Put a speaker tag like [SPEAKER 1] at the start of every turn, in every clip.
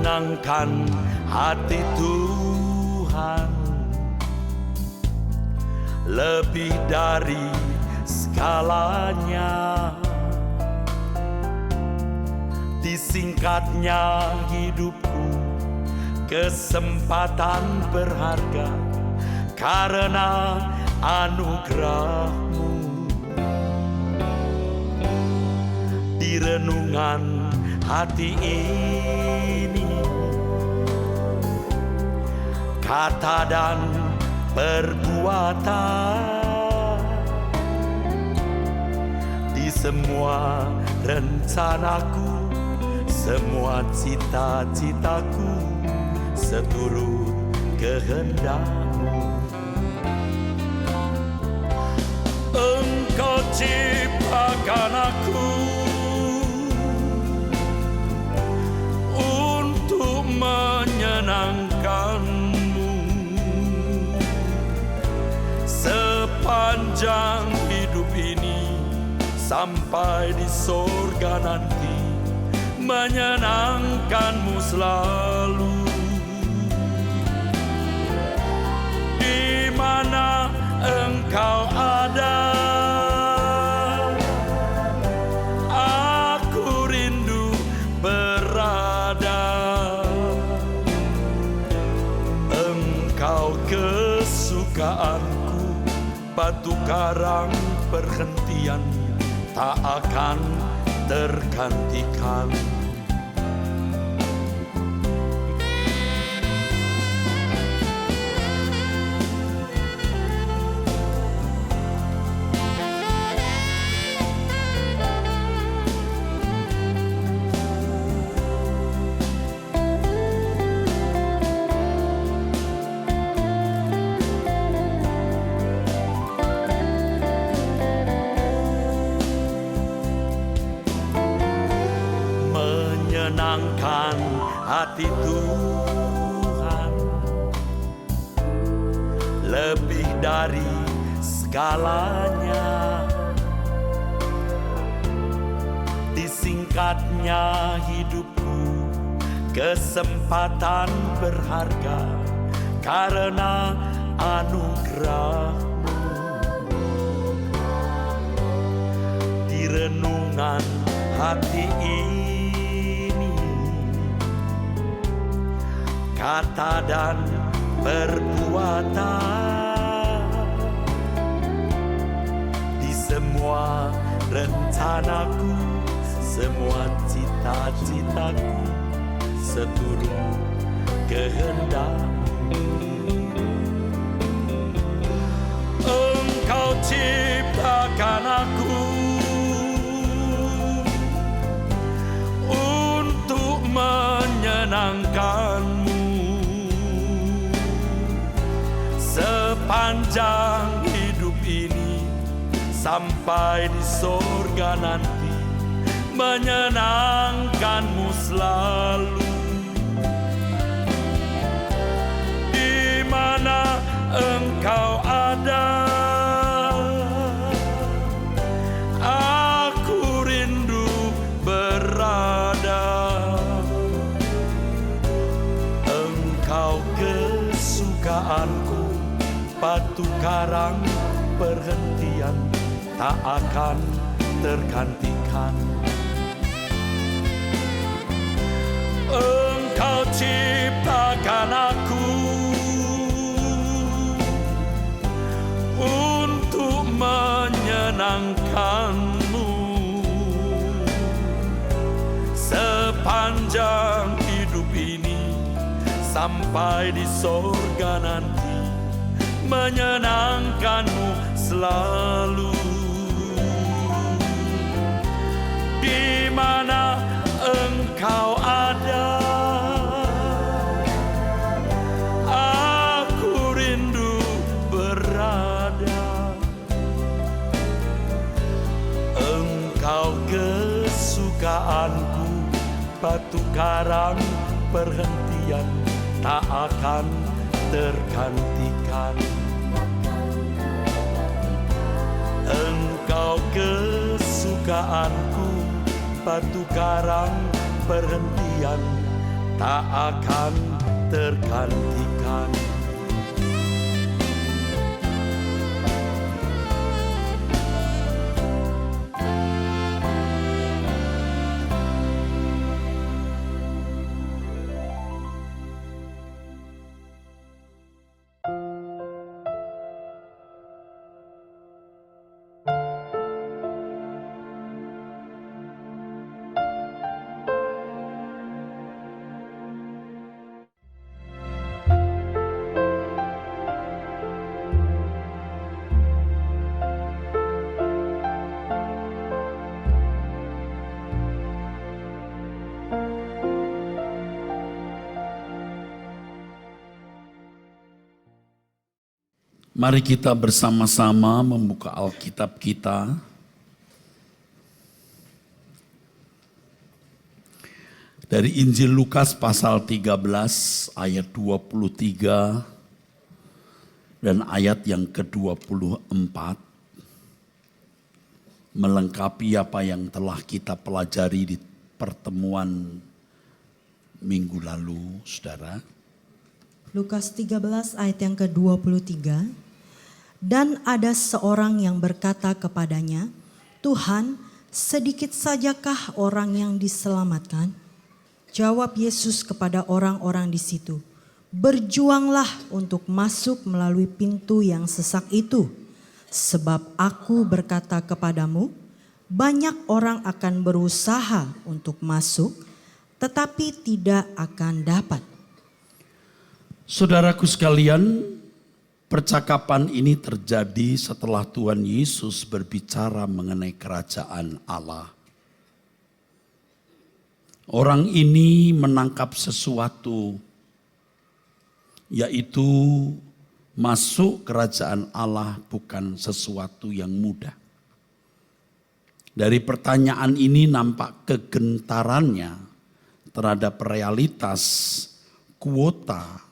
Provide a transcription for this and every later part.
[SPEAKER 1] menyenangkan hati Tuhan lebih dari segalanya. Disingkatnya hidupku, kesempatan berharga karena anugerah-Mu. Di renungan hati ini, kata dan perbuatan, di semua rencanaku, semua cita-citaku, seturut kehendak-Mu. Engkau ciptakan aku untuk menyenangkan-Mu. Sepanjang hidup ini sampai di sorga nanti, menyenangkan-Mu selalu. Di mana Engkau ada, aku rindu berada. Engkau kesukaanku, batu karang perhentian tak akan tergantikan. Menyenangkan hati Tuhan lebih dari segalanya. Disingkatnya hidupku, kesempatan berharga karena anugerah-Mu. Di renungan hati ini, kata dan perbuatan, di semua rencanaku, semua cita-citaku, seturut kehendak-Mu. Engkau ciptakan aku untuk menyenangkan-Mu. Sepanjang hidup ini sampai di sorga nanti, menyenangkan-Mu selalu. Di mana Engkau ada, aku rindu berada. Engkau kesukaanku, batu karang perhentian tak akan tergantikan. Engkau ciptakan aku untuk menyenangkan-Mu. Sepanjang hidup ini sampai di sorga nanti, menyenangkan-Mu selalu. Di mana Engkau ada, aku rindu berada. Engkau kesukaanku, batu karang perhentian tak akan tergantikan. Engkau kesukaanku, batu karang perhentian tak akan tergantikan.
[SPEAKER 2] Mari kita bersama-sama membuka Alkitab kita. Dari Injil Lukas pasal 13 ayat 23 dan ayat yang ke-24. Melengkapi apa yang telah kita pelajari di pertemuan minggu lalu, saudara.
[SPEAKER 3] Lukas 13 ayat yang ke-23. Dan ada seorang yang berkata kepadanya, Tuhan, sedikit sajakah orang yang diselamatkan? Jawab Yesus kepada orang-orang di situ, berjuanglah untuk masuk melalui pintu yang sesak itu. Sebab aku berkata kepadamu, banyak orang akan berusaha untuk masuk, tetapi tidak akan dapat.
[SPEAKER 2] Saudaraku sekalian, percakapan ini terjadi setelah Tuhan Yesus berbicara mengenai kerajaan Allah. Orang ini menangkap sesuatu, yaitu masuk kerajaan Allah bukan sesuatu yang mudah. Dari pertanyaan ini nampak kegentarannya terhadap realitas kuota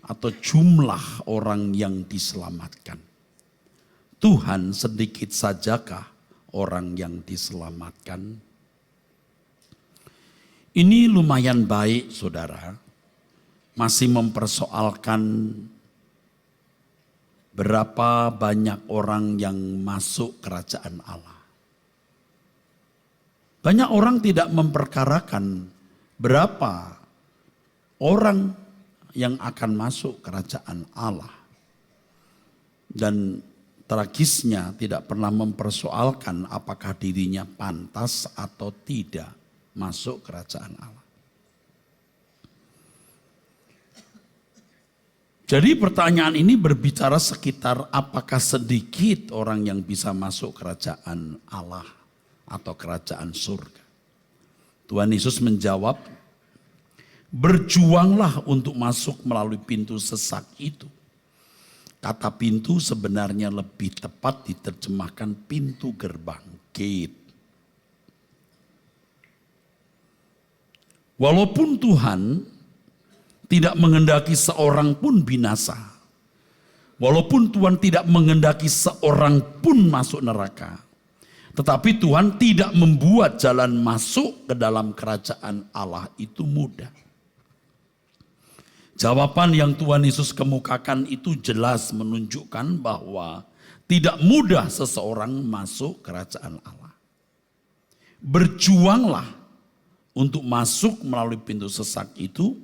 [SPEAKER 2] atau jumlah orang yang diselamatkan. Tuhan, sedikit sajakah orang yang diselamatkan? Ini lumayan baik, saudara. Masih mempersoalkan berapa banyak orang yang masuk kerajaan Allah. Banyak orang tidak memperkarakan berapa orang yang akan masuk kerajaan Allah. Dan tragisnya tidak pernah mempersoalkan apakah dirinya pantas atau tidak masuk kerajaan Allah. Jadi pertanyaan ini berbicara sekitar apakah sedikit orang yang bisa masuk kerajaan Allah atau kerajaan surga. Tuhan Yesus menjawab, berjuanglah untuk masuk melalui pintu sesak itu. Kata pintu sebenarnya lebih tepat diterjemahkan pintu gerbang, gate. Walaupun Tuhan tidak menghendaki seorang pun binasa, walaupun Tuhan tidak menghendaki seorang pun masuk neraka, tetapi Tuhan tidak membuat jalan masuk ke dalam kerajaan Allah itu mudah. Jawaban yang Tuhan Yesus kemukakan itu jelas menunjukkan bahwa tidak mudah seseorang masuk kerajaan Allah. Berjuanglah untuk masuk melalui pintu sesak itu,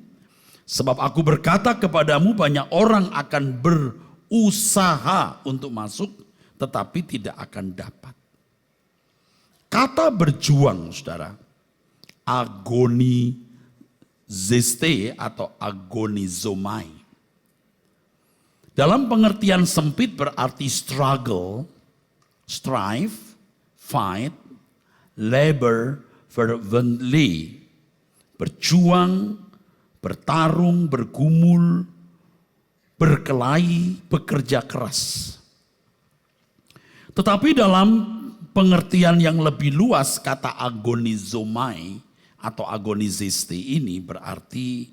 [SPEAKER 2] sebab aku berkata kepadamu banyak orang akan berusaha untuk masuk tetapi tidak akan dapat. Kata berjuang, saudara, agonizeste atau agonizomai. Dalam pengertian sempit berarti struggle, strive, fight, labor fervently. Berjuang, bertarung, bergumul, berkelahi, bekerja keras. Tetapi dalam pengertian yang lebih luas kata agonizomai atau agonizeste ini berarti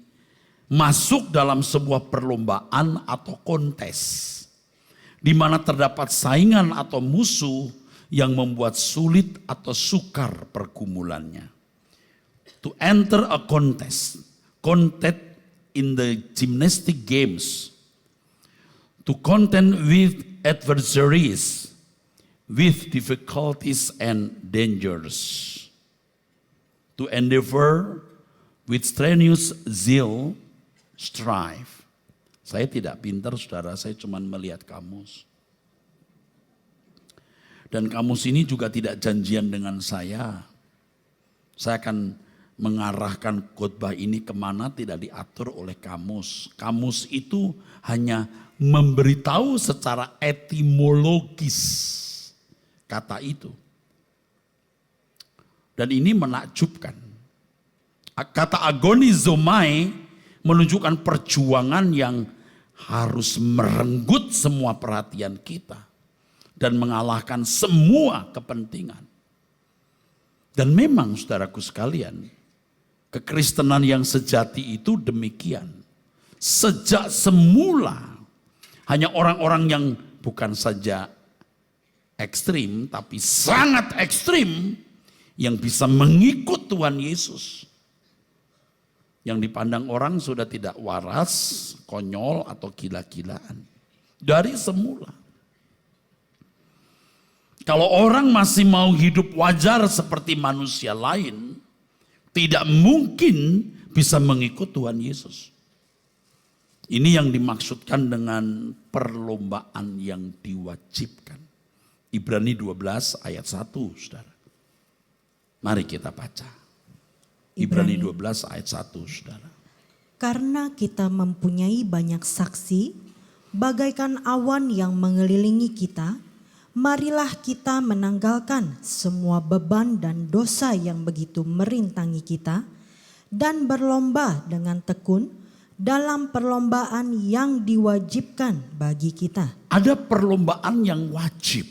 [SPEAKER 2] masuk dalam sebuah perlombaan atau kontes di mana terdapat saingan atau musuh yang membuat sulit atau sukar pergumulannya. To enter a contest, contend in the gymnastic games, to contend with adversaries, with difficulties and dangers, to endeavor with strenuous zeal, strive. Saya tidak pintar saudara, saya cuma melihat kamus. Dan kamus ini juga tidak janjian dengan saya. Saya akan mengarahkan khotbah ini kemana tidak diatur oleh kamus. Kamus itu hanya memberitahu secara etimologis kata itu. Dan ini menakjubkan. Kata agonizomai menunjukkan perjuangan yang harus merenggut semua perhatian kita dan mengalahkan semua kepentingan. Dan memang saudaraku sekalian, kekristenan yang sejati itu demikian. Sejak semula hanya orang-orang yang bukan saja ekstrim tapi sangat ekstrim yang bisa mengikut Tuhan Yesus. Yang dipandang orang sudah tidak waras, konyol atau gila-gilaan. Dari semula. Kalau orang masih mau hidup wajar seperti manusia lain, tidak mungkin bisa mengikut Tuhan Yesus. Ini yang dimaksudkan dengan perlombaan yang diwajibkan. Ibrani 12 ayat 1, saudara. Mari kita baca. Ibrani 12 ayat 1, saudara.
[SPEAKER 3] Karena kita mempunyai banyak saksi, bagaikan awan yang mengelilingi kita, marilah kita menanggalkan semua beban dan dosa yang begitu merintangi kita, dan berlomba dengan tekun dalam perlombaan yang diwajibkan bagi kita.
[SPEAKER 2] Ada perlombaan yang wajib.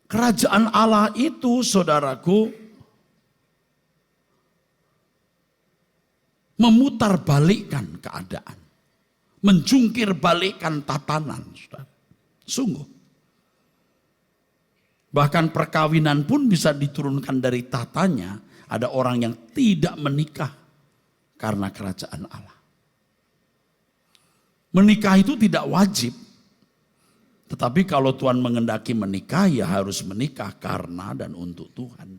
[SPEAKER 2] Kerajaan Allah itu, saudaraku, memutarbalikkan keadaan. Menjungkir balikkan tatanan, saudara. Sungguh. Bahkan perkawinan pun bisa diturunkan dari tatanya. Ada orang yang tidak menikah karena kerajaan Allah. Menikah itu tidak wajib. Tetapi kalau Tuhan mengendaki menikah, ya harus menikah karena dan untuk Tuhan.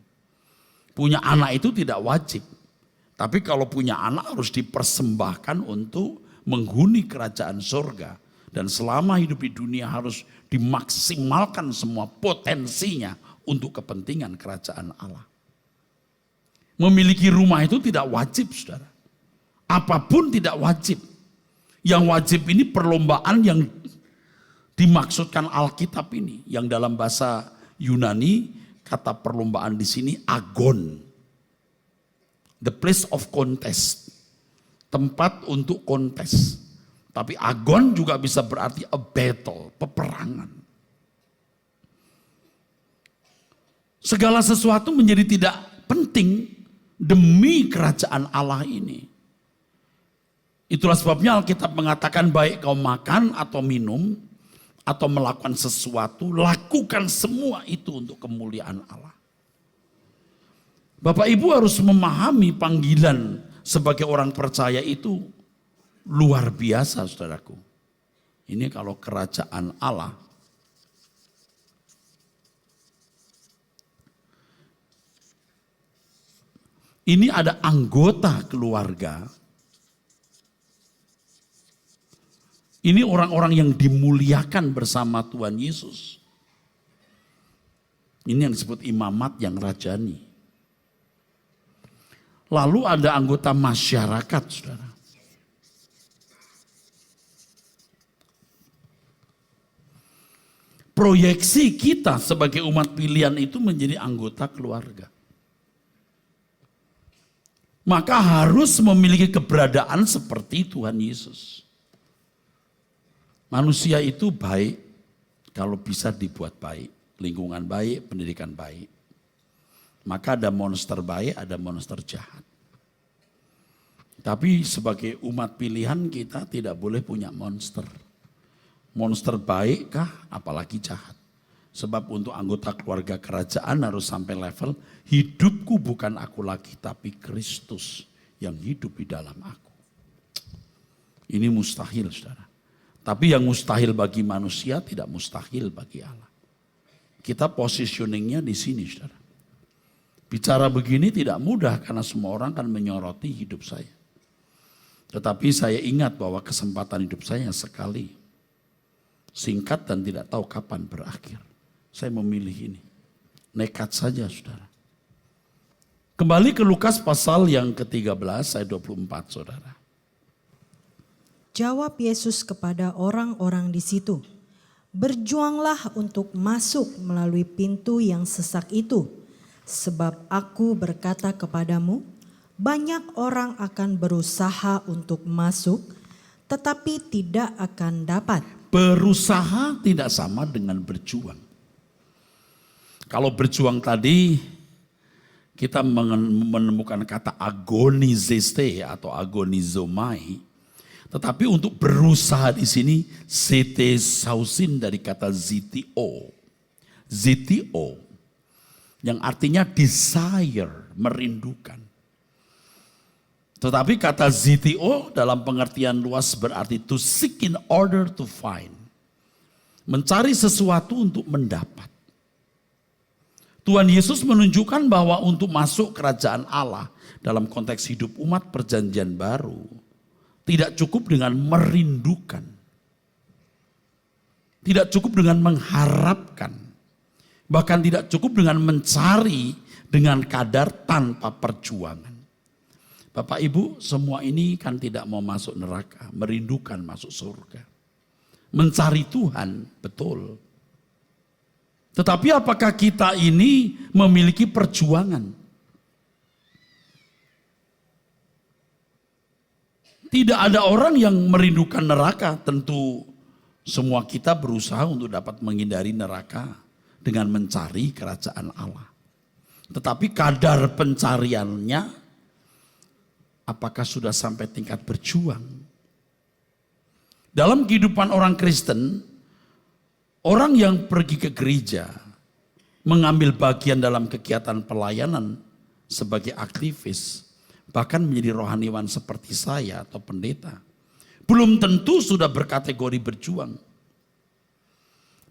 [SPEAKER 2] Punya anak itu tidak wajib. Tapi kalau punya anak harus dipersembahkan untuk menghuni kerajaan surga. Dan selama hidup di dunia harus dimaksimalkan semua potensinya untuk kepentingan kerajaan Allah. Memiliki rumah itu tidak wajib, saudara. Apapun tidak wajib. Yang wajib ini perlombaan yang dimaksudkan Alkitab ini. Yang dalam bahasa Yunani kata perlombaan di sini agon. The place of contest. Tempat untuk kontes. Tapi agon juga bisa berarti a battle, peperangan. Segala sesuatu menjadi tidak penting demi kerajaan Allah ini. Itulah sebabnya Alkitab mengatakan baik kau makan atau minum atau melakukan sesuatu, lakukan semua itu untuk kemuliaan Allah. Bapak Ibu harus memahami panggilan sebagai orang percaya itu luar biasa, saudaraku. Ini kalau kerajaan Allah. Ini ada anggota keluarga. Ini orang-orang yang dimuliakan bersama Tuhan Yesus. Ini yang disebut imamat yang rajani. Lalu ada anggota masyarakat, saudara. Proyeksi kita sebagai umat pilihan itu menjadi anggota keluarga. Maka harus memiliki keberadaan seperti Tuhan Yesus. Manusia itu baik kalau bisa dibuat baik. Lingkungan baik, pendidikan baik. Maka ada monster baik, ada monster jahat. Tapi sebagai umat pilihan kita tidak boleh punya monster. Monster baik kah apalagi jahat. Sebab untuk anggota keluarga kerajaan harus sampai level hidupku bukan aku lagi tapi Kristus yang hidup di dalam aku. Ini mustahil, saudara. Tapi yang mustahil bagi manusia tidak mustahil bagi Allah. Kita positioningnya di sini, saudara. Bicara begini tidak mudah karena semua orang kan menyoroti hidup saya. Tetapi saya ingat bahwa kesempatan hidup saya sekali. Singkat dan tidak tahu kapan berakhir. Saya memilih ini. Nekat saja, saudara. Kembali ke Lukas pasal yang ke-13 ayat 24, saudara.
[SPEAKER 3] Jawab Yesus kepada orang-orang di situ, "Berjuanglah untuk masuk melalui pintu yang sesak itu, sebab aku berkata kepadamu, banyak orang akan berusaha untuk masuk, tetapi tidak akan dapat."
[SPEAKER 2] Berusaha tidak sama dengan berjuang. Kalau berjuang tadi, kita menemukan kata agonizeste atau agonizomai. Tetapi untuk berusaha di sini, sete sausin dari kata zitio. Zitio, yang artinya desire, merindukan. Tetapi kata zitio dalam pengertian luas berarti to seek in order to find. Mencari sesuatu untuk mendapat. Tuhan Yesus menunjukkan bahwa untuk masuk kerajaan Allah dalam konteks hidup umat perjanjian baru, tidak cukup dengan merindukan. Tidak cukup dengan mengharapkan. Bahkan tidak cukup dengan mencari dengan kadar tanpa perjuangan. Bapak Ibu, semua ini kan tidak mau masuk neraka, merindukan masuk surga. Mencari Tuhan, betul. Tetapi apakah kita ini memiliki perjuangan? Tidak ada orang yang merindukan neraka. Tentu semua kita berusaha untuk dapat menghindari neraka dengan mencari kerajaan Allah. Tetapi kadar pencariannya, apakah sudah sampai tingkat berjuang? Dalam kehidupan orang Kristen, orang yang pergi ke gereja, mengambil bagian dalam kegiatan pelayanan sebagai aktivis, bahkan menjadi rohaniwan seperti saya atau pendeta, belum tentu sudah berkategori berjuang.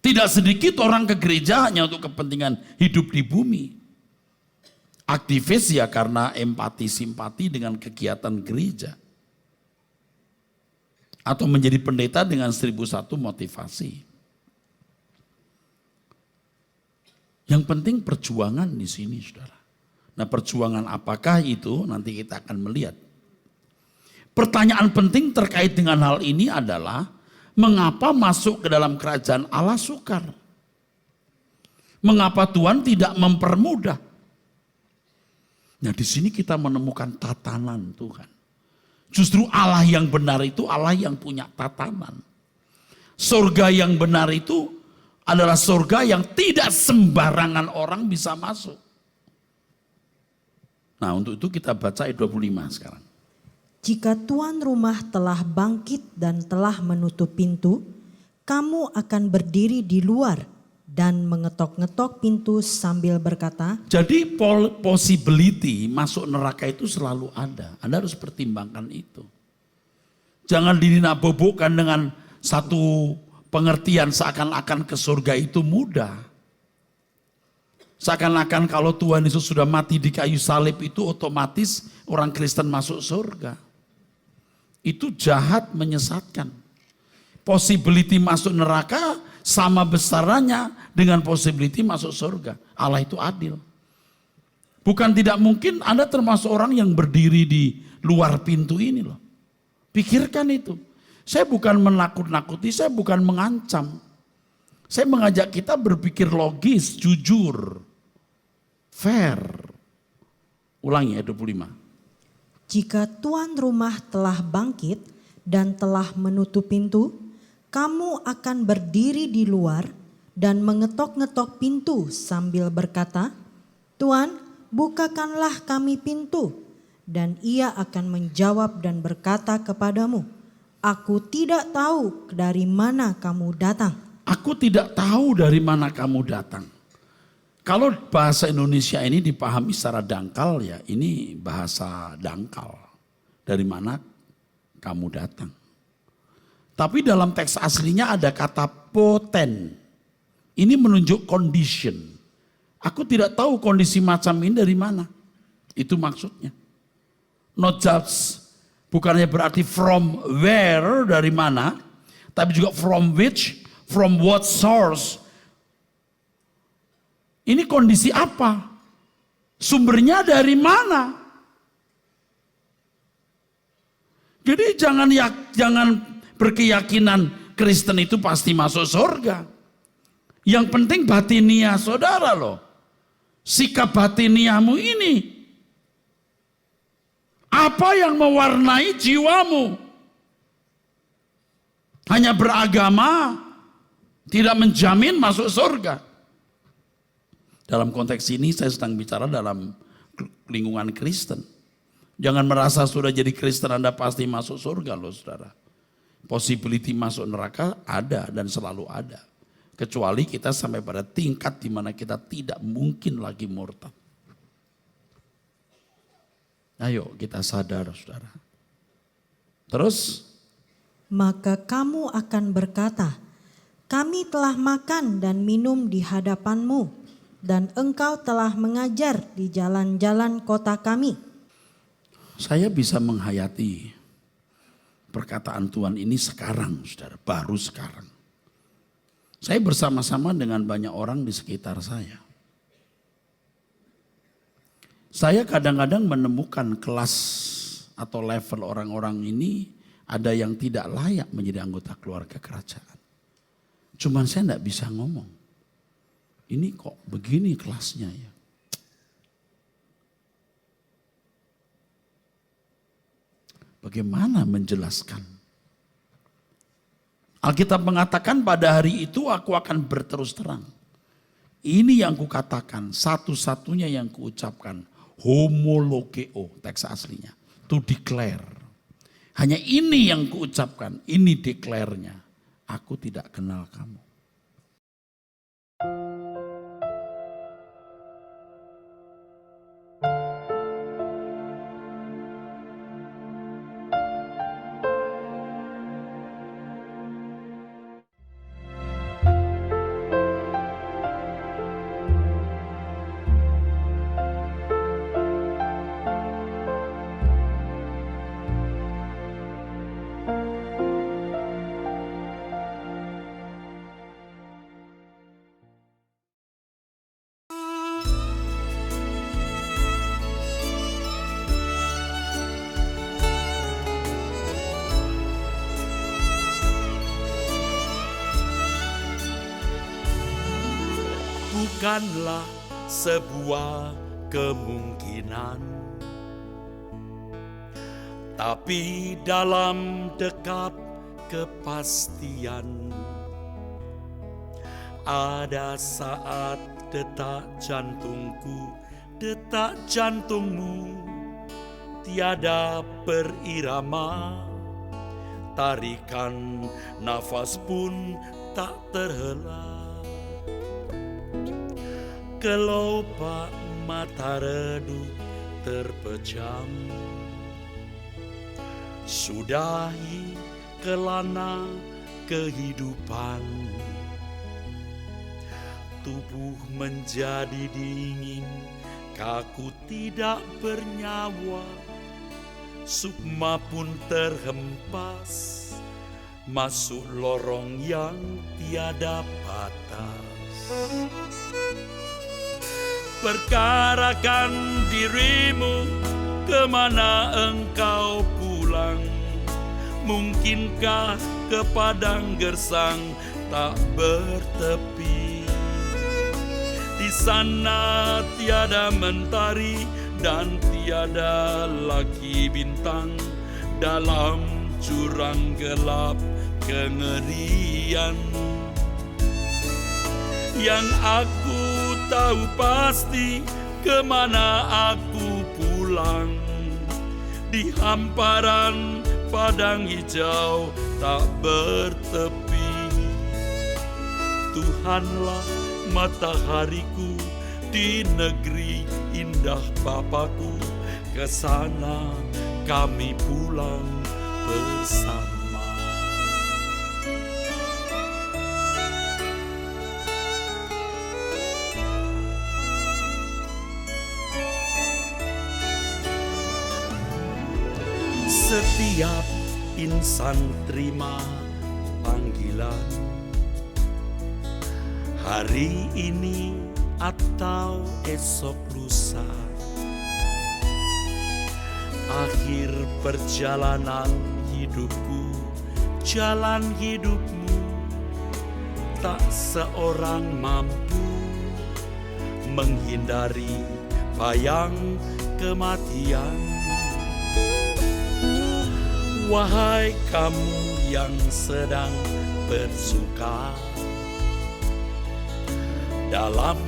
[SPEAKER 2] Tidak sedikit orang ke gereja hanya untuk kepentingan hidup di bumi. Aktivis ya karena empati simpati dengan kegiatan gereja. Atau menjadi pendeta dengan 1001 motivasi. Yang penting perjuangan di sini, saudara. Nah, perjuangan apakah itu? Nanti kita akan melihat. Pertanyaan penting terkait dengan hal ini adalah, mengapa masuk ke dalam kerajaan Allah sukar? Mengapa Tuhan tidak mempermudah? Nah, di sini kita menemukan tatanan Tuhan. Justru Allah yang benar itu Allah yang punya tatanan. Surga yang benar itu adalah surga yang tidak sembarangan orang bisa masuk. Nah, untuk itu kita baca ayat 25 sekarang.
[SPEAKER 3] Jika tuan rumah telah bangkit dan telah menutup pintu, kamu akan berdiri di luar dan mengetok-ngetok pintu sambil berkata.
[SPEAKER 2] Jadi possibility masuk neraka itu selalu ada. Anda harus pertimbangkan itu. Jangan dinabobokkan dengan satu pengertian seakan-akan ke surga itu mudah. Seakan-akan kalau Tuhan Yesus sudah mati di kayu salib itu otomatis orang Kristen masuk surga. Itu jahat, menyesatkan. Possibility masuk neraka sama besarnya dengan possibility masuk surga. Allah itu adil. Bukan tidak mungkin Anda termasuk orang yang berdiri di luar pintu ini loh. Pikirkan itu. Saya bukan menakut-nakuti, saya bukan mengancam. Saya mengajak kita berpikir logis, jujur, fair. Ulangi ayat 25.
[SPEAKER 3] Jika tuan rumah telah bangkit dan telah menutup pintu, kamu akan berdiri di luar dan mengetok-ngetok pintu sambil berkata, "Tuan, bukakanlah kami pintu." Dan ia akan menjawab dan berkata kepadamu, "Aku tidak tahu dari mana kamu datang."
[SPEAKER 2] Aku tidak tahu dari mana kamu datang. Kalau bahasa Indonesia ini dipahami secara dangkal ya, ini bahasa dangkal. dari mana kamu datang. Tapi dalam teks aslinya ada kata poten. Ini menunjuk condition. Aku tidak tahu kondisi macam ini dari mana. Itu maksudnya. Not just, bukannya berarti from where, dari mana. Tapi juga from which, from what source. Ini kondisi apa? Sumbernya dari mana? Jadi jangan berkeyakinan Kristen itu pasti masuk surga. Yang penting batinia saudara loh. Sikap batiniamu ini. Apa yang mewarnai jiwamu? Hanya beragama tidak menjamin masuk surga. Dalam konteks ini saya sedang bicara dalam lingkungan Kristen. Jangan merasa sudah jadi Kristen Anda pasti masuk surga loh saudara. Possibility masuk neraka ada dan selalu ada. Kecuali kita sampai pada tingkat di mana kita tidak mungkin lagi murtad. Ayo kita sadar saudara. Terus?
[SPEAKER 3] Maka kamu akan berkata, kami telah makan dan minum di hadapanmu, dan engkau telah mengajar di jalan-jalan kota kami.
[SPEAKER 2] Saya bisa menghayati perkataan Tuhan ini sekarang saudara, baru sekarang. Saya bersama-sama dengan banyak orang di sekitar saya. Saya kadang-kadang menemukan kelas atau level orang-orang ini ada yang tidak layak menjadi anggota keluarga kerajaan. Cuman saya tidak bisa ngomong. Ini kok begini kelasnya ya. Bagaimana menjelaskan? Alkitab mengatakan pada hari itu aku akan berterus terang. Ini yang kukatakan, satu-satunya yang kuucapkan. Homologeo, teks aslinya. To declare. Hanya ini yang kuucapkan, ini declare-nya. Aku tidak kenal kamu.
[SPEAKER 1] Bukanlah sebuah kemungkinan, tapi dalam dekat kepastian. Ada saat detak jantungku, detak jantungmu tiada berirama, tarikan nafas pun tak terhela. Kelopak mata redup terpejam, sudahi kelana kehidupan. Tubuh menjadi dingin, kaku tidak bernyawa, sukma pun terhempas masuk lorong yang tiada batas. Perkarakan dirimu, kemana engkau pulang? Mungkinkah ke padang gersang tak bertepi? Di sana tiada mentari dan tiada lagi bintang, dalam jurang gelap kengerian. Yang aku tahu pasti, kemana aku pulang. Di hamparan padang hijau tak bertepi. Tuhanlah matahariku di negeri indah Bapakku. Kesana kami pulang bersama. Setiap insan terima panggilan, hari ini atau esok lusa. Akhir perjalanan hidupku, jalan hidupmu, tak seorang mampu menghindari bayang kematian. Wahai kamu yang sedang bersuka dalam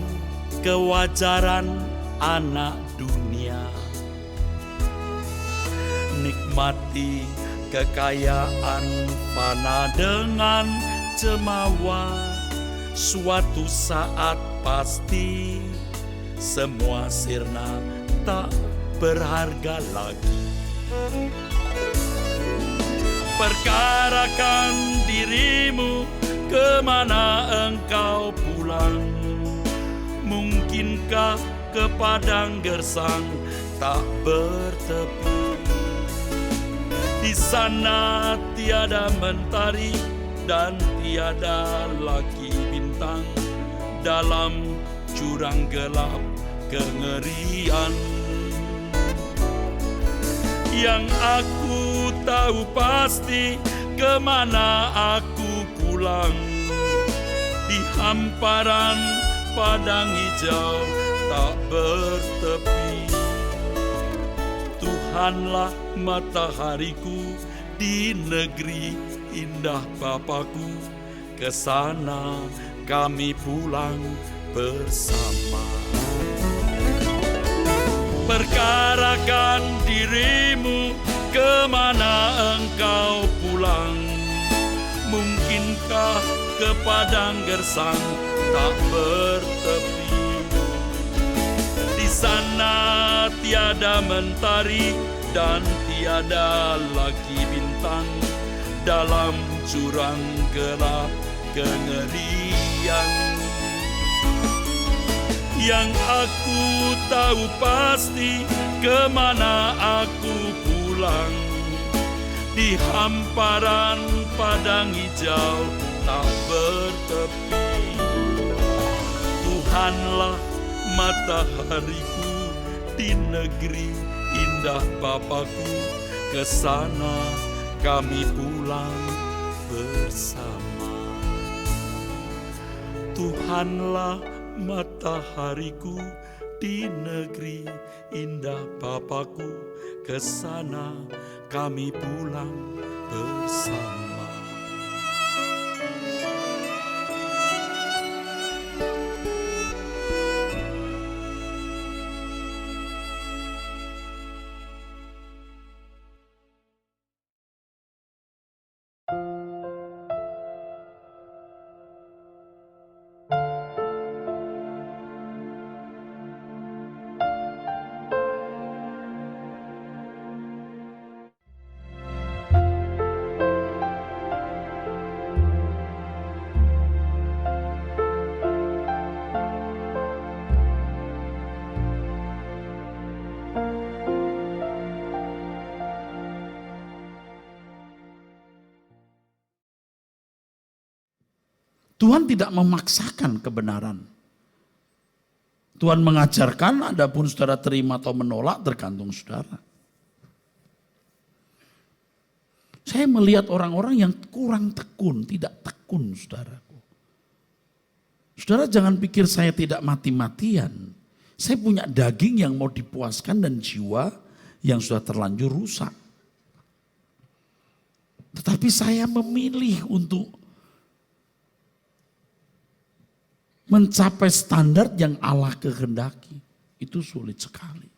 [SPEAKER 1] kewajaran anak dunia, nikmati kekayaan fana dengan cemawa. Suatu saat pasti semua sirna, tak berharga lagi. Perkarakan dirimu, kemana engkau pulang? Mungkinkah ke padang gersang tak bertepi? Di sana tiada mentari dan tiada lagi bintang, dalam jurang gelap kengerian. Yang aku tahu pasti, kemana aku pulang? Di hamparan padang hijau tak bertepi. Tuhanlah matahariku di negeri indah Bapakku, ke sana kami pulang bersama. Perkarakan dirimu, kemana engkau pulang? Mungkinkah ke padang gersang tak bertepi? Di sana tiada mentari dan tiada lagi bintang, dalam jurang gelap kengerian. Yang aku tahu pasti, kemana aku pulang? Di hamparan padang hijau tak bertepi. Tuhanlah matahariku di negeri indah Bapakku, ke sana kami pulang bersama. Tuhanlah matahariku di negeri indah Bapakku, ke sana kami pulang bersama.
[SPEAKER 2] Tuhan tidak memaksakan kebenaran. Tuhan mengajarkan, adapun saudara terima atau menolak tergantung saudara. Saya melihat orang-orang yang kurang tekun, tidak tekun saudaraku. Saudara jangan pikir saya tidak mati-matian. Saya punya daging yang mau dipuaskan dan jiwa yang sudah terlanjur rusak. Tetapi saya memilih untuk mencapai standar yang Allah kehendaki. Itu sulit sekali.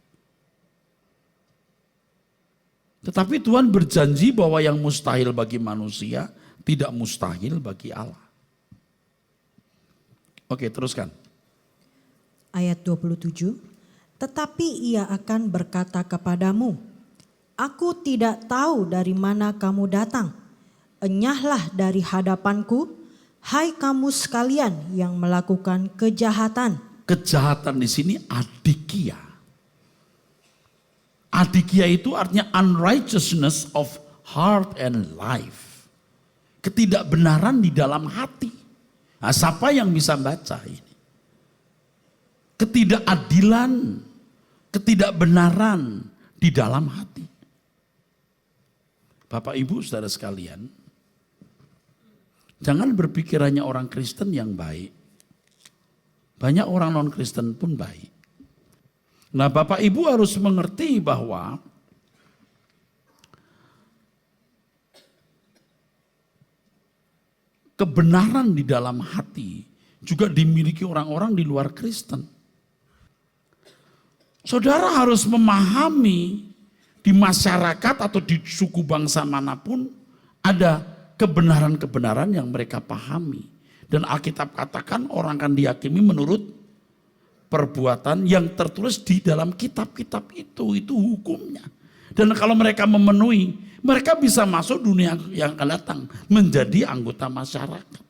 [SPEAKER 2] Tetapi Tuhan berjanji bahwa yang mustahil bagi manusia tidak mustahil bagi Allah. Oke, teruskan.
[SPEAKER 3] Ayat 27, tetapi ia akan berkata kepadamu, Aku tidak tahu dari mana kamu datang. Enyahlah dari hadapanku, hai kamu sekalian yang melakukan kejahatan.
[SPEAKER 2] Kejahatan di sini adikia. Adikia itu artinya unrighteousness of heart and life. Ketidakbenaran di dalam hati. Nah, siapa yang bisa baca ini? Ketidakadilan, ketidakbenaran di dalam hati. Bapak Ibu saudara sekalian, jangan berpikir hanya orang Kristen yang baik. Banyak orang non-Kristen pun baik. Nah, Bapak Ibu harus mengerti bahwa kebenaran di dalam hati juga dimiliki orang-orang di luar Kristen. Saudara harus memahami di masyarakat atau di suku bangsa manapun ada kebenaran-kebenaran yang mereka pahami. Dan Alkitab katakan orang akan dihakimi menurut perbuatan yang tertulis di dalam kitab-kitab itu hukumnya. Dan kalau mereka memenuhi, mereka bisa masuk dunia yang akan datang menjadi anggota masyarakat.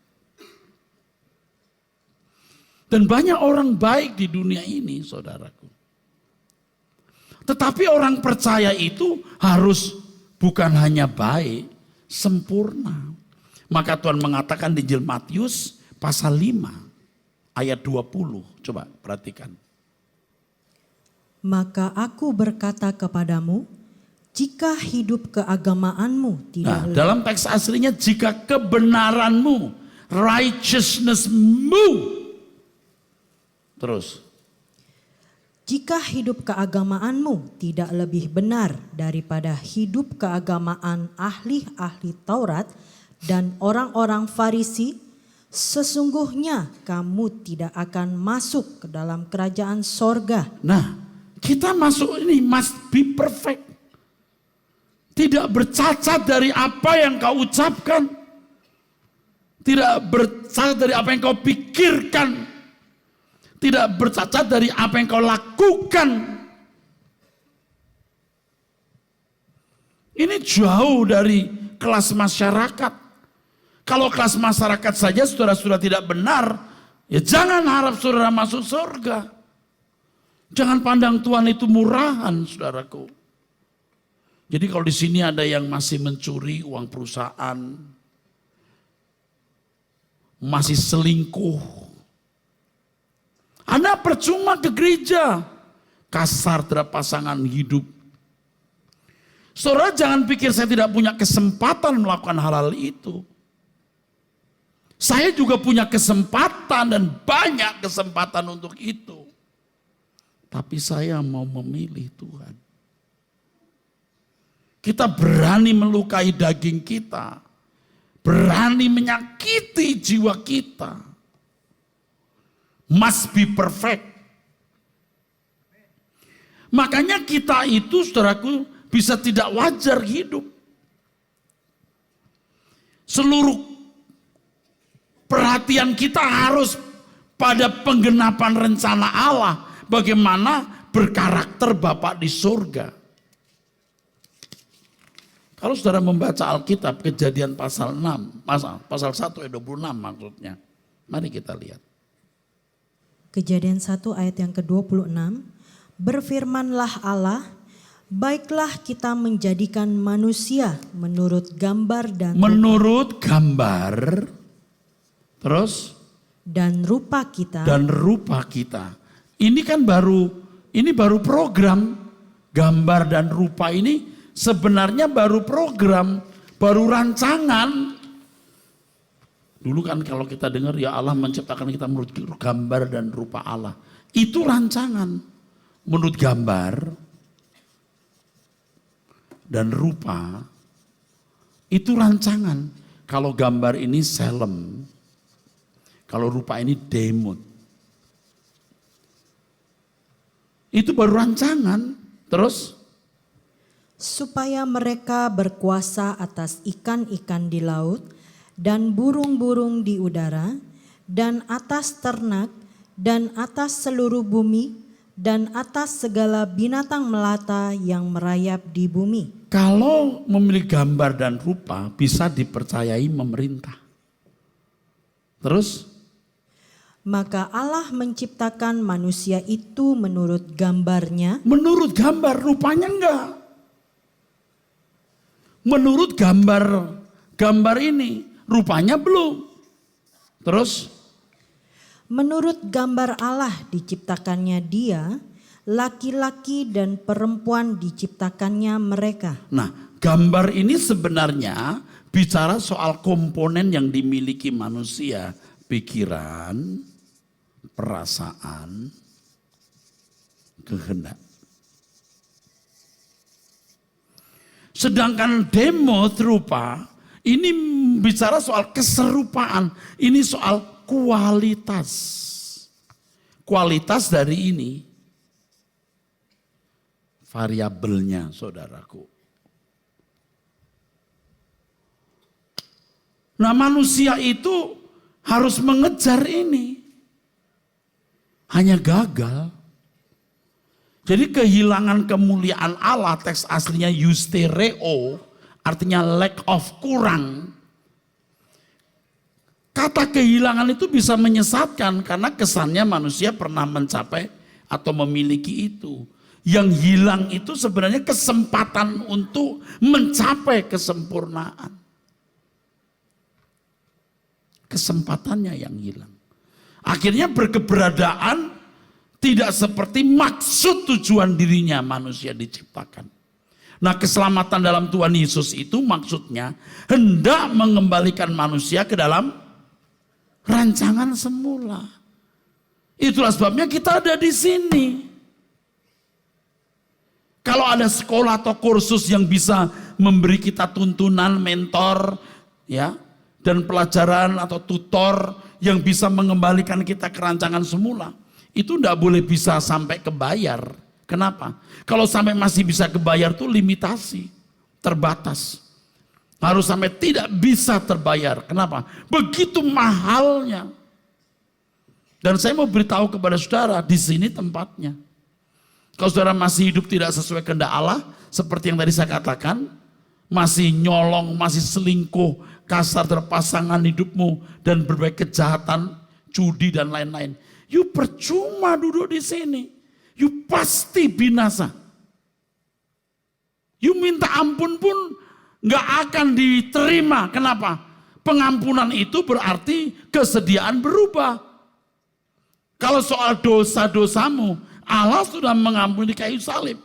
[SPEAKER 2] Dan banyak orang baik di dunia ini, saudaraku. Tetapi orang percaya itu harus bukan hanya baik, sempurna. Maka Tuhan mengatakan di Injil Matius pasal 5 ayat 20. Coba perhatikan.
[SPEAKER 3] Maka aku berkata kepadamu, jika hidup keagamaanmu tidak...
[SPEAKER 2] Nah, dalam teks aslinya jika kebenaranmu, righteousness-mu. Terus.
[SPEAKER 3] Jika hidup keagamaanmu tidak lebih benar daripada hidup keagamaan ahli-ahli Taurat dan orang-orang Farisi, sesungguhnya kamu tidak akan masuk ke dalam kerajaan sorga.
[SPEAKER 2] Nah, kita masuk ini must be perfect. Tidak bercacat dari apa yang kau ucapkan. Tidak bercacat dari apa yang kau pikirkan. Tidak bercacat dari apa yang kau lakukan. Ini jauh dari kelas masyarakat. Kalau kelas masyarakat saja saudara-saudara tidak benar, ya jangan harap saudara masuk surga. Jangan pandang Tuhan itu murahan, saudaraku. Jadi kalau di sini ada yang masih mencuri uang perusahaan, masih selingkuh, Anda percuma ke gereja, kasar terhadap pasangan hidup. Saudara jangan pikir saya tidak punya kesempatan melakukan hal-hal itu. Saya juga punya kesempatan dan banyak kesempatan untuk itu. Tapi saya mau memilih Tuhan. Kita berani melukai daging kita. Berani menyakiti jiwa kita. Must be perfect. Makanya kita itu, saudaraku, bisa tidak wajar hidup. Seluruh perhatian kita harus pada penggenapan rencana Allah. Bagaimana berkarakter Bapak di surga. Kalau saudara membaca Alkitab, Kejadian pasal 6, pasal 1 ayat 26 maksudnya. Mari kita lihat.
[SPEAKER 3] Kejadian 1 ayat yang ke-26, berfirmanlah Allah, baiklah kita menjadikan manusia menurut gambar dan
[SPEAKER 2] menurut gambar, terus
[SPEAKER 3] dan rupa kita.
[SPEAKER 2] Dan rupa kita. Ini kan baru program. Gambar dan rupa ini sebenarnya baru program, baru rancangan. Dulu kan kalau kita dengar ya Allah menciptakan kita menurut gambar dan rupa Allah. Itu rancangan. Menurut gambar dan rupa itu rancangan. Kalau gambar ini selem, kalau rupa ini demut. Itu baru rancangan. Terus
[SPEAKER 3] supaya mereka berkuasa atas ikan-ikan di laut dan burung-burung di udara dan atas ternak dan atas seluruh bumi dan atas segala binatang melata yang merayap di bumi.
[SPEAKER 2] Kalau memiliki gambar dan rupa bisa dipercayai memerintah. Terus?
[SPEAKER 3] Maka Allah menciptakan manusia itu menurut gambarnya.
[SPEAKER 2] Menurut gambar, rupanya enggak. Menurut gambar ini, rupanya belum. Terus?
[SPEAKER 3] Menurut gambar Allah diciptakannya dia, laki-laki dan perempuan diciptakannya mereka.
[SPEAKER 2] Nah, gambar ini sebenarnya bicara soal komponen yang dimiliki manusia. Pikiran, perasaan, kehendak. Sedangkan demos rupa ini bicara soal keserupaan. Ini soal kualitas. Kualitas dari ini variabelnya, saudaraku. Nah, manusia itu harus mengejar ini. Hanya gagal. Jadi kehilangan kemuliaan Allah, teks aslinya eustereo, artinya lack of, kurang. Kata kehilangan itu bisa menyesatkan karena kesannya manusia pernah mencapai atau memiliki itu. Yang hilang itu sebenarnya kesempatan untuk mencapai kesempurnaan. Kesempatannya yang hilang. Akhirnya berkeberadaan tidak seperti maksud tujuan dirinya manusia diciptakan. Nah, keselamatan dalam Tuhan Yesus itu maksudnya hendak mengembalikan manusia ke dalam rancangan semula. Itulah sebabnya kita ada di sini. Kalau ada sekolah atau kursus yang bisa memberi kita tuntunan, mentor, ya, dan pelajaran atau tutor yang bisa mengembalikan kita ke rancangan semula, itu tidak boleh bisa sampai kebayar. Kenapa? Kalau sampai masih bisa kebayar itu limitasi, terbatas. Harus sampai tidak bisa terbayar. Kenapa? Begitu mahalnya. Dan saya mau beritahu kepada saudara, di sini tempatnya. Kalau saudara masih hidup tidak sesuai kehendak Allah, seperti yang tadi saya katakan, masih nyolong, masih selingkuh, kasar terhadap pasangan hidupmu, dan berbagai kejahatan, judi dan lain-lain. You percuma duduk di sini. You pasti binasa. You minta ampun pun gak akan diterima. Kenapa? Pengampunan itu berarti kesediaan berubah. Kalau soal dosa-dosamu, Allah sudah mengampuni di kayu salib.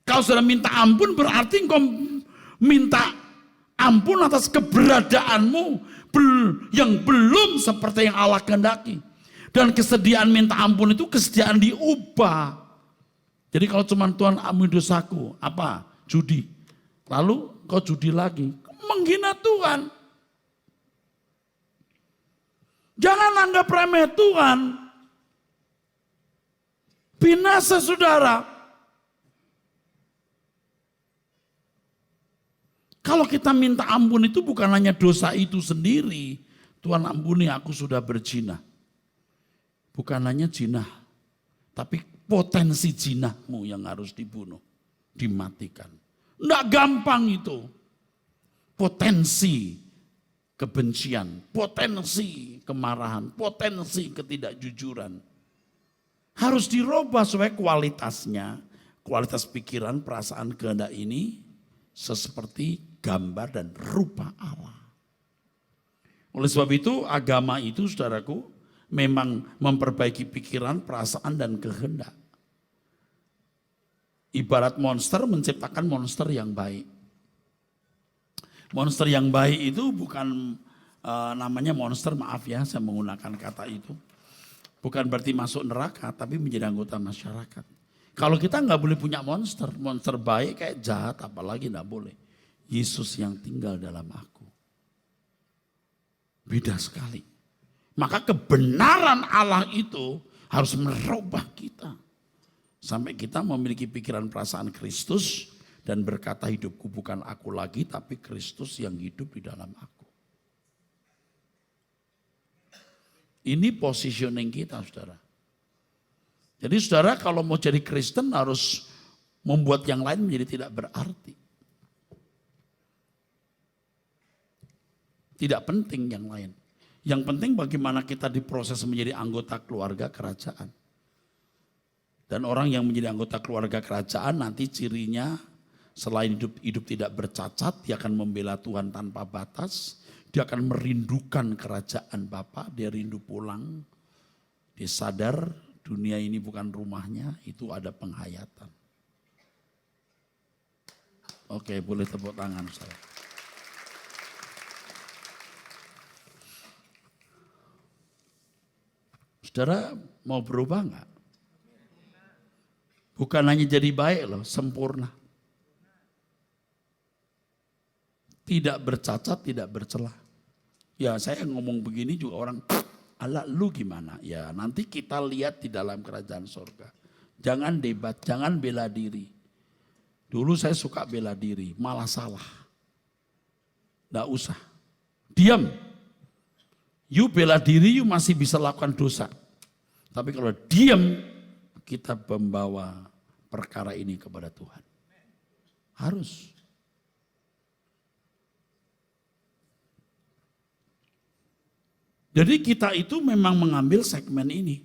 [SPEAKER 2] Kalau sudah minta ampun berarti engkau minta ampun atas keberadaanmu yang belum seperti yang Allah kehendaki. Dan kesediaan minta ampun itu kesediaan diubah. Jadi kalau cuma Tuhan ampuni dosaku, apa? Judi. Lalu kau judi lagi. Menghina Tuhan. Jangan anggap remeh Tuhan. Binasa saudara. Kalau kita minta ampun itu bukan hanya dosa itu sendiri. Tuhan ampuni aku sudah berzina. Bukan hanya zina. Tapi potensi zinahmu yang harus dibunuh. Dimatikan. Tidak gampang itu. Potensi kebencian. Potensi kemarahan. Potensi ketidakjujuran. Harus dirubah supaya kualitasnya. Kualitas pikiran, perasaan, kehendak ini seperti gambar dan rupa Allah. Oleh sebab itu agama itu saudaraku memang memperbaiki pikiran, perasaan dan kehendak. Ibarat monster menciptakan monster yang baik. Monster yang baik itu bukan namanya monster, maaf ya saya menggunakan kata itu. Bukan berarti masuk neraka tapi menjadi anggota masyarakat. Kalau kita nggak boleh punya monster, monster baik kayak jahat apalagi nggak boleh. Yesus yang tinggal dalam aku. Beda sekali. Maka kebenaran Allah itu harus merubah kita. Sampai kita memiliki pikiran perasaan Kristus dan berkata hidupku bukan aku lagi tapi Kristus yang hidup di dalam aku. Ini positioning kita saudara. Jadi saudara kalau mau jadi Kristen harus membuat yang lain menjadi tidak berarti. Tidak penting yang lain. Yang penting bagaimana kita diproses menjadi anggota keluarga kerajaan. Dan orang yang menjadi anggota keluarga kerajaan nanti cirinya selain hidup tidak bercacat, dia akan membela Tuhan tanpa batas. Dia akan merindukan kerajaan Bapa, dia rindu pulang. Dia sadar dunia ini bukan rumahnya, itu ada penghayatan. Oke, boleh tepuk tangan saya. Saudara mau berubah enggak? Bukan hanya jadi baik loh, sempurna. Tidak bercacat, tidak bercelah. Ya saya ngomong begini juga orang, ala lu gimana? Ya nanti kita lihat di dalam kerajaan surga. Jangan debat, jangan bela diri. Dulu saya suka bela diri, malah salah. Nggak usah. Diam. You bela diri, you masih bisa lakukan dosa. Tapi kalau diam, kita membawa perkara ini kepada Tuhan. Harus. Jadi kita itu memang mengambil segmen ini.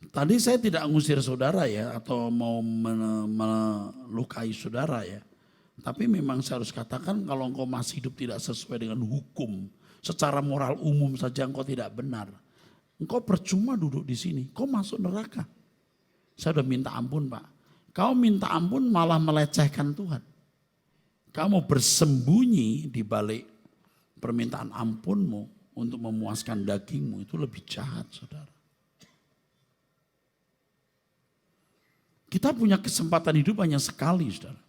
[SPEAKER 2] Tadi saya tidak ngusir saudara ya, atau mau melukai saudara ya. Tapi memang saya harus katakan kalau engkau masih hidup tidak sesuai dengan hukum, secara moral umum saja engkau tidak benar. Engkau percuma duduk di sini, kau masuk neraka. Saya sudah minta ampun Pak. Kau minta ampun malah melecehkan Tuhan. Kamu bersembunyi di balik permintaan ampunmu untuk memuaskan dagingmu, itu lebih jahat saudara. Kita punya kesempatan hidup hanya sekali saudara.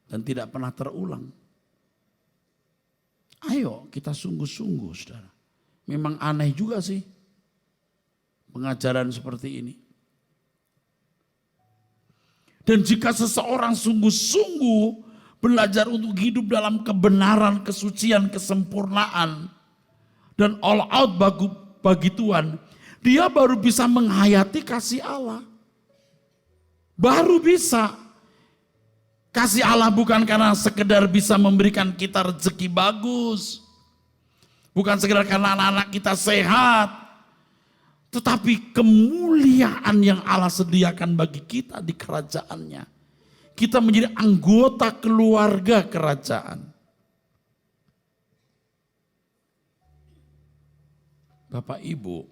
[SPEAKER 2] Dan tidak pernah terulang. Ayo kita sungguh-sungguh saudara. Memang aneh juga sih pengajaran seperti ini. Dan jika seseorang sungguh-sungguh belajar untuk hidup dalam kebenaran, kesucian, kesempurnaan, dan all out bagi Tuhan, dia baru bisa menghayati kasih Allah. Baru bisa. Kasih Allah bukan karena sekedar bisa memberikan kita rezeki bagus. Bukan sekedar karena anak-anak kita sehat. Tetapi kemuliaan yang Allah sediakan bagi kita di kerajaannya. Kita menjadi anggota keluarga kerajaan. Bapak Ibu,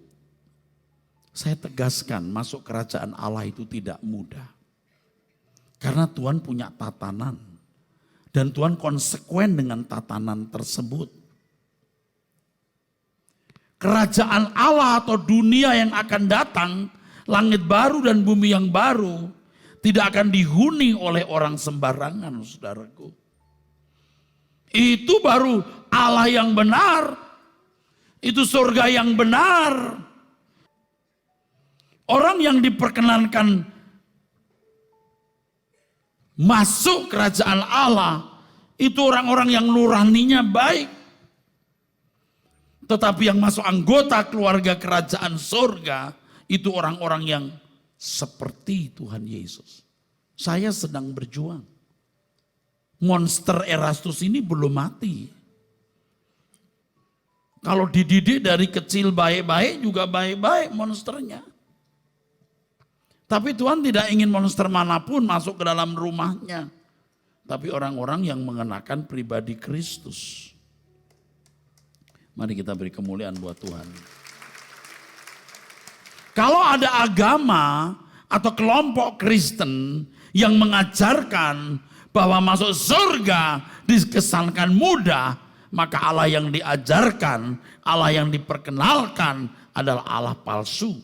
[SPEAKER 2] saya tegaskan masuk kerajaan Allah itu tidak mudah. Karena Tuhan punya tatanan. Dan Tuhan konsekuen dengan tatanan tersebut. Kerajaan Allah atau dunia yang akan datang, langit baru dan bumi yang baru, tidak akan dihuni oleh orang sembarangan, saudaraku. Itu baru Allah yang benar. Itu surga yang benar. Orang yang diperkenankan masuk kerajaan Allah, itu orang-orang yang nuraninya baik. Tetapi yang masuk anggota keluarga kerajaan surga, itu orang-orang yang seperti Tuhan Yesus. Saya sedang berjuang. Monster Erastus ini belum mati. Kalau dididik dari kecil baik-baik juga baik-baik monsternya. Tapi Tuhan tidak ingin monster manapun masuk ke dalam rumahnya. Tapi orang-orang yang mengenakan pribadi Kristus. Mari kita beri kemuliaan buat Tuhan. Kalau ada agama atau kelompok Kristen yang mengajarkan bahwa masuk surga dikesankan mudah, maka Allah yang diajarkan, Allah yang diperkenalkan adalah Allah palsu.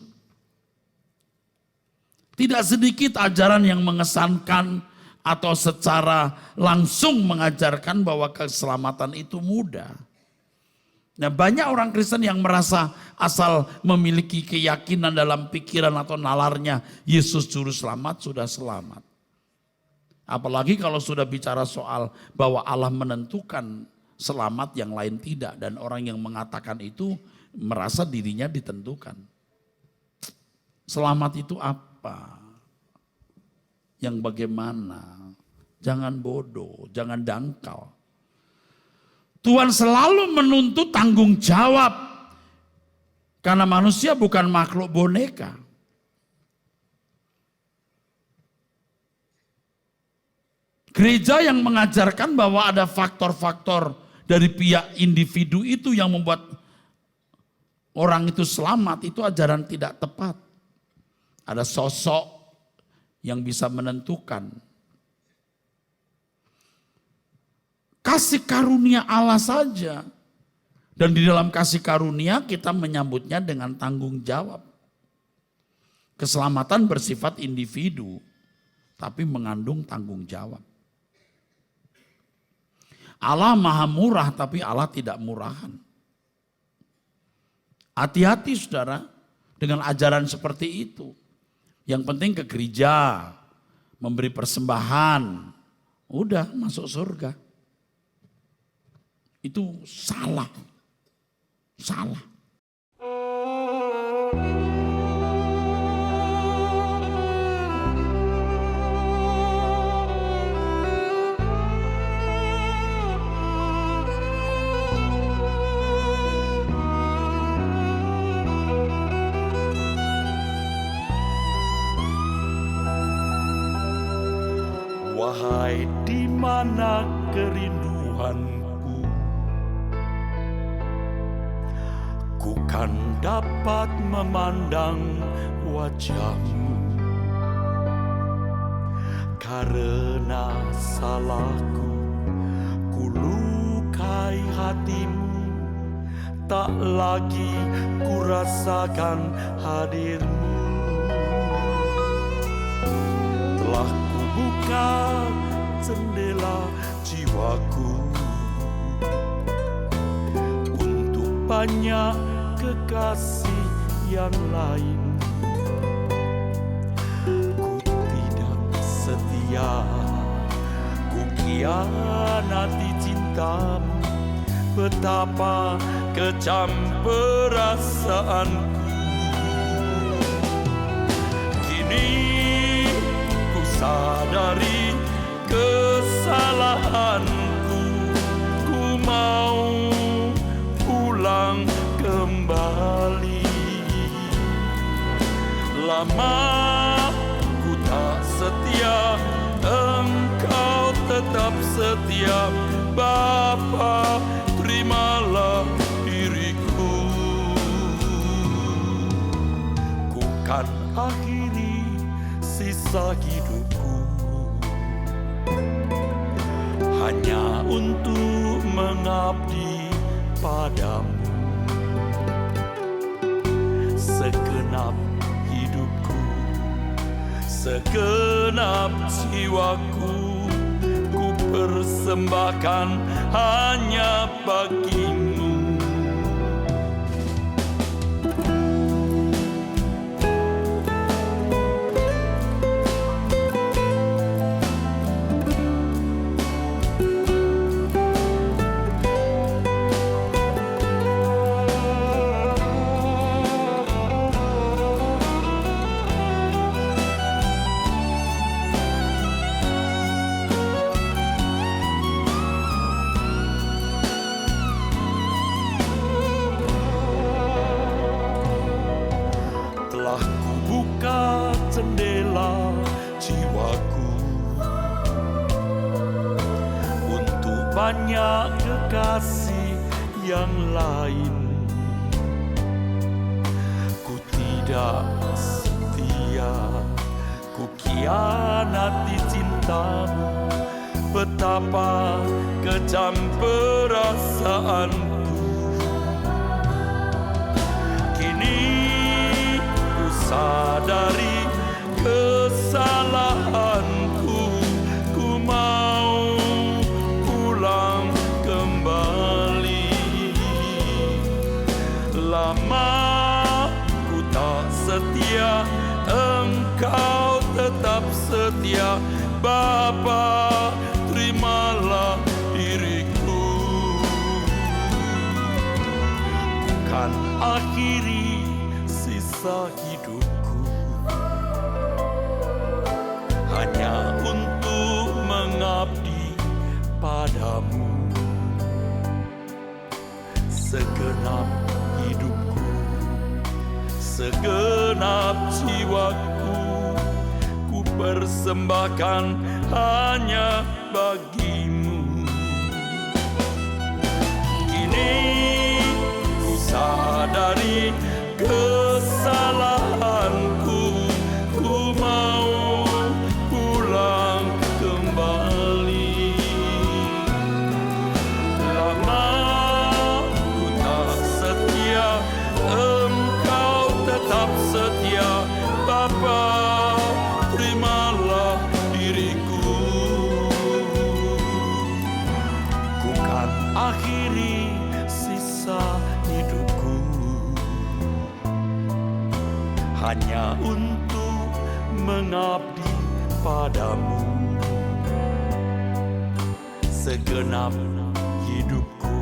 [SPEAKER 2] Tidak sedikit ajaran yang mengesankan atau secara langsung mengajarkan bahwa keselamatan itu mudah. Nah, banyak orang Kristen yang merasa asal memiliki keyakinan dalam pikiran atau nalarnya Yesus juru selamat sudah selamat. Apalagi kalau sudah bicara soal bahwa Allah menentukan selamat yang lain tidak. Dan orang yang mengatakan itu merasa dirinya ditentukan. Selamat itu apa? yang bagaimana. Jangan bodoh, jangan dangkal. Tuhan selalu menuntut tanggung jawab. Karena manusia bukan makhluk boneka. Gereja yang mengajarkan bahwa ada faktor-faktor dari pihak individu itu yang membuat orang itu selamat, itu ajaran tidak tepat. Ada sosok yang bisa menentukan. Kasih karunia Allah saja. Dan di dalam kasih karunia kita menyambutnya dengan tanggung jawab. Keselamatan bersifat individu, tapi mengandung tanggung jawab. Allah maha murah, tapi Allah tidak murahan. Hati-hati saudara dengan ajaran seperti itu. Yang penting ke gereja, memberi persembahan, udah masuk surga. Itu salah. Salah.
[SPEAKER 1] Wahai di mana kerinduanku, ku kan dapat memandang wajahmu. Karena salahku, ku lukai hatimu, tak lagi ku rasakan hadirmu. Telah ku buka jendela jiwaku untuk banyak kekasih yang lain. Ku tidak setia, ku khianati cintamu. Betapa kejam perasaanku. Kini ku sadari kesalahanku. Ku mau pulang kembali. Lama ku tak setia, Engkau tetap setia. Bapa, terimalah diriku. Ku kan akhiri sisa hidupku hanya untuk mengabdi padamu. Segenap hidupku, segenap jiwaku, ku persembahkan hanya bagimu. Jendela jiwaku untuk banyak kekasih yang lain. Ku tidak setia, ku khianati cintamu. Betapa kejam perasaanku. Kini ku sadari kesalahanku, ku mau pulang kembali. Lama ku tak setia, Engkau tetap setia. Bapa, terimalah diriku. Ku kan akhiri sisa hidupku hanya segenap hidupku, segenap jiwaku, ku persembahkan hanya bagimu. Kini ku sadari kesalahanku, ku mau pulang kembali. Lama ku tak setia, Engkau tetap setia. Bapa, terimalah diriku. Ku kan akhiri sisa hidupku hanya untuk mengabdi padamu. Segenap hidupku,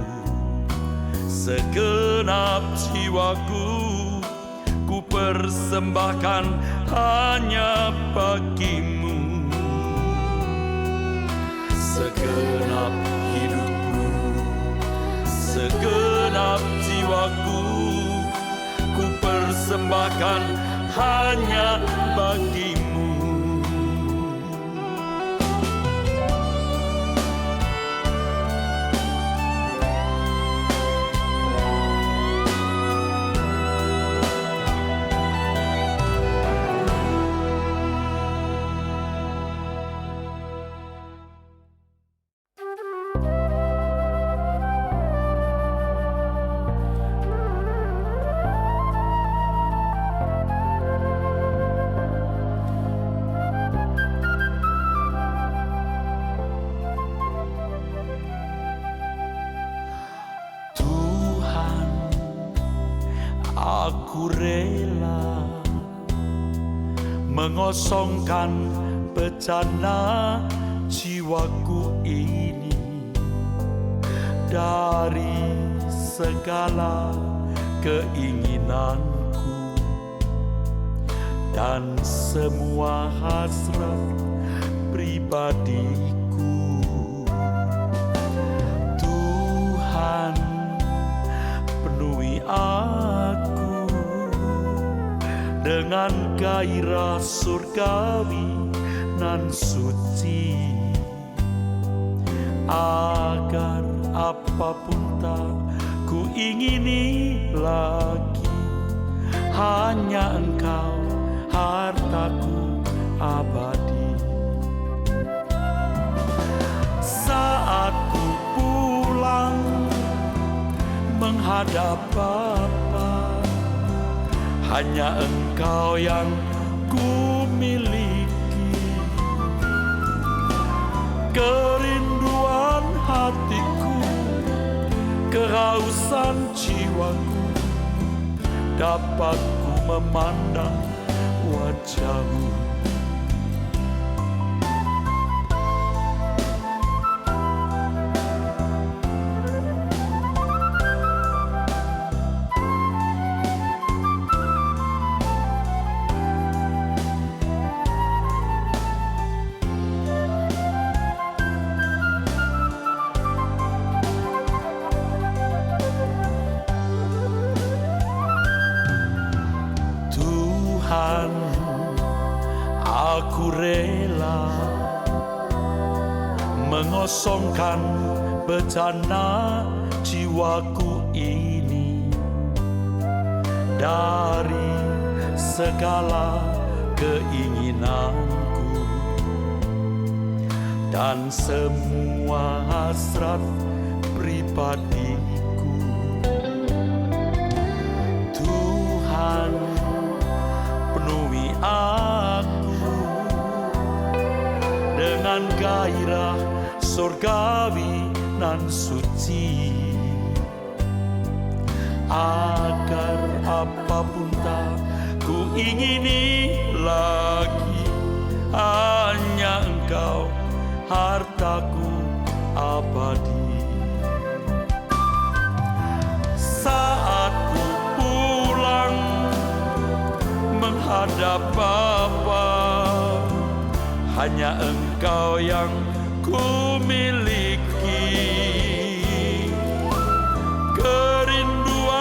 [SPEAKER 1] segenap jiwaku, ku persembahkan hanya bagimu. Segenap hidupku, segenap jiwaku, ku persembahkan hanya bagimu. Aku rela mengosongkan bejana jiwaku ini dari segala keinginanku dan semua hasrat pribadiku. Tuhan, penuhi aku dengan gairah surgawi nan suci, agar apapun tak ku ingini lagi, hanya Engkau hartaku abadi. Saat ku pulang menghadap Bapa, hanya Engkau yang ku miliki. Kerinduan hatiku, kehausan jiwaku, dapat ku memandang wajah-Mu. Tuhan, aku rela mengosongkan bejana jiwaku ini dari segala keinginanku dan semua hasrat pribadiku. Tuhan, penuhi aku dengan gairah surgawi nan suci, agar apapun tak ku ingini lagi, hanya Engkau hartaku abadi. Saat ku pulang menghadap Bapa, hanya Engkau yang ku miliki. Kerinduan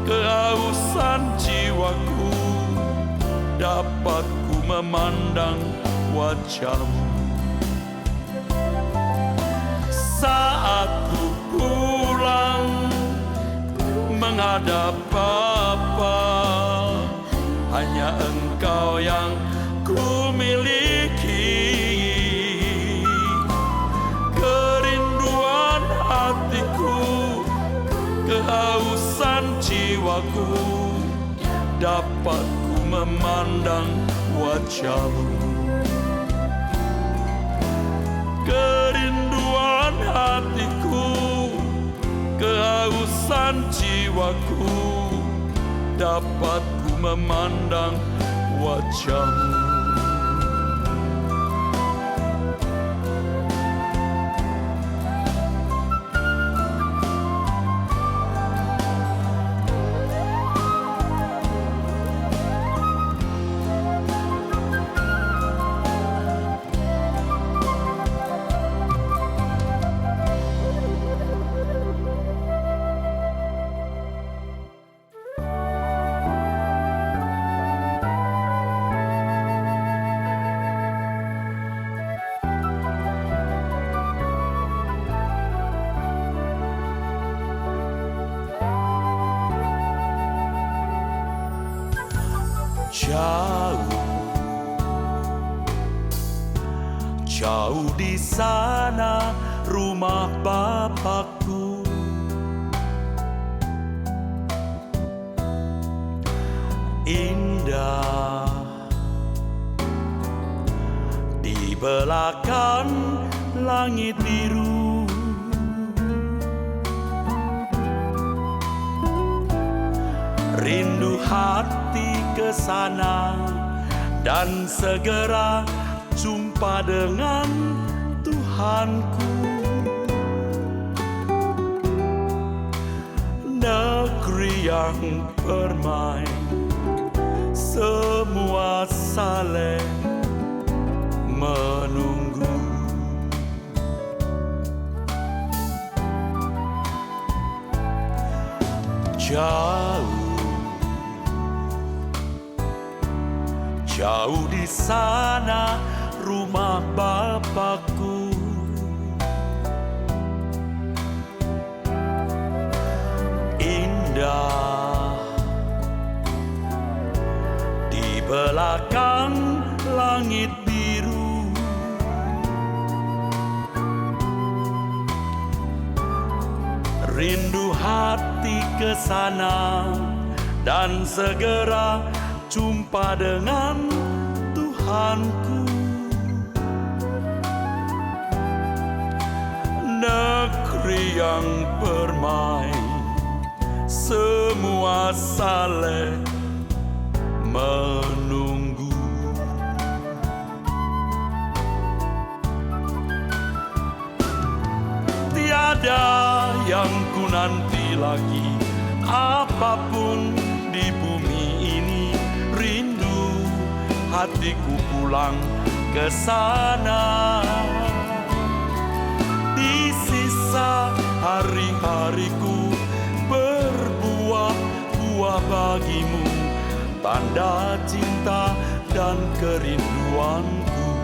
[SPEAKER 1] kehausan jiwaku, dapat ku memandang wajah-Mu. Saat ku pulang menghadap Bapa, hanya Engkau yang ku miliki. Kerinduan hatiku, kehausan jiwaku, dapat ku memandang wajah-Mu. Kerinduan hatiku, kehausan jiwaku, dapat ku memandang wajah-Mu. Jauh di sana rumah Bapakku, indah di belakang langit biru. Rindu hati ke sana dan segera jumpa dengan Tuhanku. Negeri yang permai, semua saling menunggu. Jauh di sana rumah Bapakku, indah di belakang langit biru. Rindu hati ke sana dan segera jumpa dengan Tuhanku. Negeri yang permai, semua saling menunggu. Tiada yang ku nanti lagi, apapun di bumi ini. Rindu hatiku pulang ke sana. Di sisa hari-hariku berbuah-buah bagimu, tanda cinta dan kerinduanku.